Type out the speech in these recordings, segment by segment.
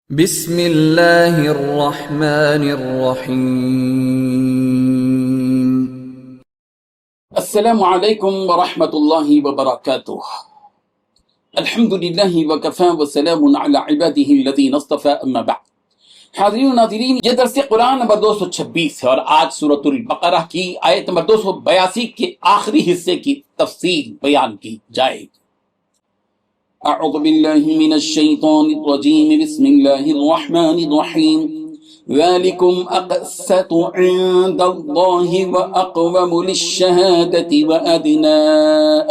بسم اللہ الرحمن الرحیم۔ السلام علیکم ورحمۃ اللہ وبرکاتہ۔ الحمد للہ وکفی وسلام علی عبادہ الذین اصطفی، اما بعد۔ حاضرین و ناظرین، یہ درس قرآن نمبر 226 ہے اور آج سورۃ البقرہ کی آیت نمبر 282 کے آخری حصے کی تفصیل بیان کی جائے گی۔ اعوذ باللہ من الشیطان الرجیم، بسم اللہ الرحمن الرحیم۔ ذالکم اقسط عند اللہ واقوم للشہادۃ وادنی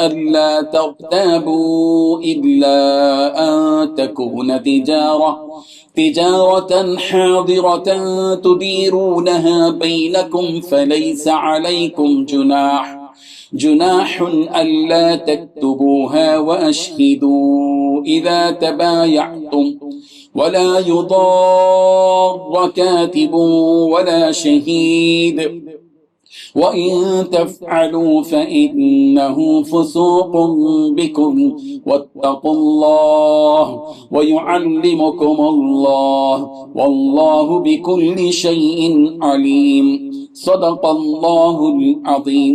الا ترتابوا الا ان تکون تجارة حاضرة تديرونها بينكم فليس عليكم جناح ألا تكتبوها وأشهدوا إذا تبايعتم ولا يضار كاتب ولا شهيد وَإِن تَفْعَلُوا فَإِنَّهُ فُسُوقٌ بِكُمْ وَاتَّقُوا اللَّهَ وَيُعَلِّمُكُمُ اللَّهُ وَاللَّهُ بِكُلِّ شَيْءٍ عَلِيمٌ۔ صدق اللہ العظیم۔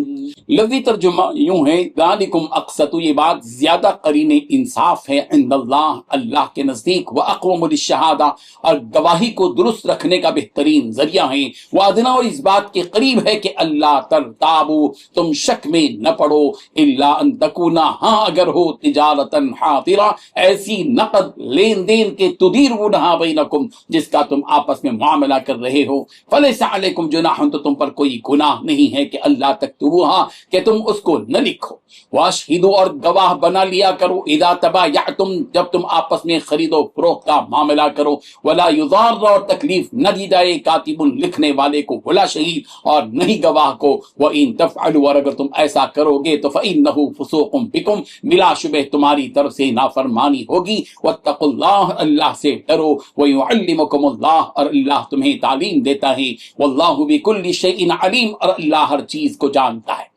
لفظی ترجمہ یوں ہے، ذالکم اقسط، یہ بات زیادہ قرین انصاف ہے، عند اللہ، اللہ کے نزدیک، واقوم للشہادہ، اور گواہی کو درست رکھنے کا بہترین ذریعہ ہے، وادنا، اور اس بات کے قریب ہے کہ اللہ ترتابو، تم شک میں نہ پڑو، الا ان تکونا، ہاں اگر ہو، تجارتا حاضرہ، ایسی نقد لین دین کے تدیرونہا بینکم، جس کا تم آپس میں معاملہ کر رہے ہو، فلیس علیکم جناح، تو تم پر کوئی گناہ نہیں ہے کہ اللہ تکتبوہا، کہ تم اس کو نہ لکھو، واشہدوا، اور گواہ بنا لیا کرو، اذا تبایعتم، جب تم آپس میں خرید و فروخت کا معاملہ کرو، ولا یضار، اور تکلیف نہ دی جائے، کاتب، لکھنے والے کو، ولا شہید، اور نہیں گواہ کو، وَإِن تَفْعَلُوا، اور اگر تم ایسا کرو گے تو فَإِنَّهُ فُسُوقٌ بِكُمْ، بلا شبہ تمہاری طرف سے نافرمانی ہوگی، وَاتَّقُوا اللَّهَ، اللہ سے ڈرو، وَيُعَلِّمُكُمُ اللَّهُ، اور اللہ تمہیں تعلیم دیتا ہے، وَاللَّهُ بِكُلِّ شَيْءٍ عَلِيمٌ، اور اللہ ہر چیز کو جانتا ہے۔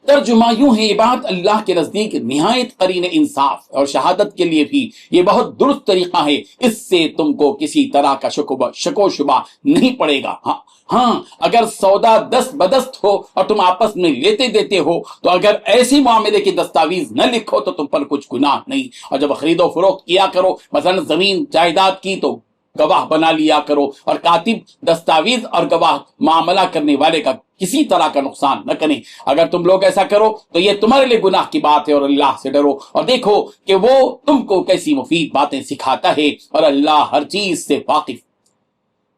ترجمہ یوں ہے، یہ بات اللہ کے نزدیک نہایت قرین انصاف اور شہادت کے لیے بھی یہ بہت درست طریقہ ہے، اس سے تم کو کسی طرح کا شک و شبہ نہیں پڑے گا۔ ہاں اگر سودا دست بدست ہو اور تم آپس میں لیتے دیتے ہو، تو اگر ایسی معاملے کی دستاویز نہ لکھو تو تم پر کچھ گناہ نہیں، اور جب خرید و فروخت کیا کرو، مثلا زمین جائیداد کی، تو گواہ بنا لیا کرو، اور کاتب دستاویز اور گواہ معاملہ کرنے والے کا کسی طرح کا نقصان نہ کریں۔ اگر تم لوگ ایسا کرو تو یہ تمہارے لیے گناہ کی بات ہے، اور اللہ سے ڈرو اور دیکھو کہ وہ تم کو کیسی مفید باتیں سکھاتا ہے، اور اللہ ہر چیز سے واقف۔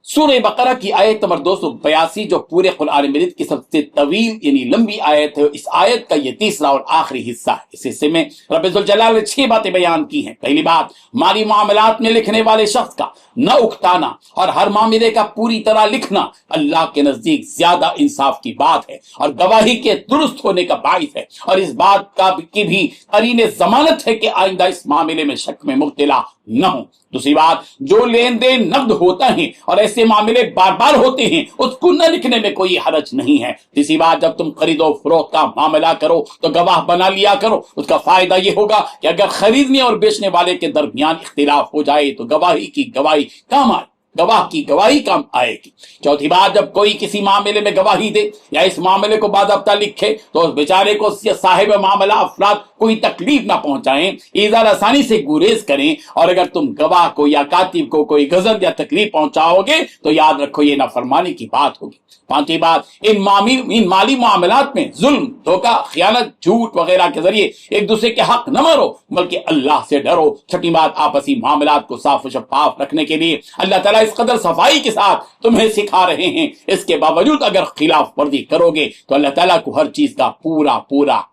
سورہ بقرہ کی آیت نمبر 282، جو پورے قرآن مجید کی سب سے طویل یعنی لمبی آیت ہے، اس آیت کا یہ تیسرا اور آخری حصہ ہے۔ اس حصے میں رب ذوالجلال نے 6 باتیں بیان کی ہیں۔ پہلی بات، مالی معاملات میں لکھنے والے شخص کا نہ اکتانا اور ہر معاملے کا پوری طرح لکھنا اللہ کے نزدیک زیادہ انصاف کی بات ہے اور گواہی کے درست ہونے کا باعث ہے، اور اس بات کی بھی قرین ضمانت ہے کہ آئندہ اس معاملے میں شک میں مبتلا نہ ہوں۔ دوسری بات، جو لین دین نقد ہوتا ہے اور ایسے معاملے بار بار ہوتے ہیں، اس کو نہ لکھنے میں کوئی حرج نہیں ہے۔ تیسری بات، جب تم خرید و فروخت کا معاملہ کرو تو گواہ بنا لیا کرو، اس کا فائدہ یہ ہوگا کہ اگر خریدنے اور بیچنے والے کے درمیان اختلاف ہو جائے تو گواہی کی گواہی کام آئے، گواہ کی گواہی کام آئے گی۔ چوتھی بات، جب کوئی کسی معاملے میں گواہی دے یا اس معاملے کو باضابطہ لکھے تو اس بیچارے کو صاحب معاملہ افراد کوئی تکلیف نہ پہنچائیں، ایذا رسانی سے گریز کریں، اور اگر تم گواہ کو یا کاتب کو کوئی غضب یا تکلیف پہنچاؤ گے تو یاد رکھو یہ نافرمانی کی بات ہوگی۔ پانچویں بات، ان مالی معاملات میں ظلم، دھوکہ، خیانت، جھوٹ وغیرہ کے ذریعے ایک دوسرے کے حق نہ مارو بلکہ اللہ سے ڈرو۔ چھٹی بات، آپسی معاملات کو صاف و شفاف رکھنے کے لیے اللہ تعالیٰ اس قدر صفائی کے ساتھ تمہیں سکھا رہے ہیں، اس کے باوجود اگر خلاف ورزی کرو گے تو اللہ تعالیٰ کو ہر چیز کا پورا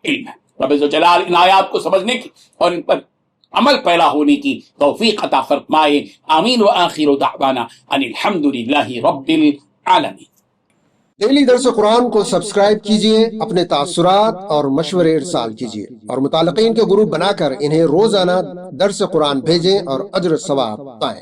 علم ہے۔ رب ذوالجلال ان آیات کو سمجھنے کی اور ان پر عمل پیدا ہونے کی توفیق عطا فرمائے۔ آمین۔ وآخر دعوانا ان الحمد للہ رب العالمین۔ ڈیلی درس قرآن کو سبسکرائب کیجئے، اپنے تاثرات اور مشورے ارسال کیجئے، اور متعلقین کے گروپ بنا کر انہیں روزانہ درس قرآن بھیجیں اور اجر ثواب پائیں۔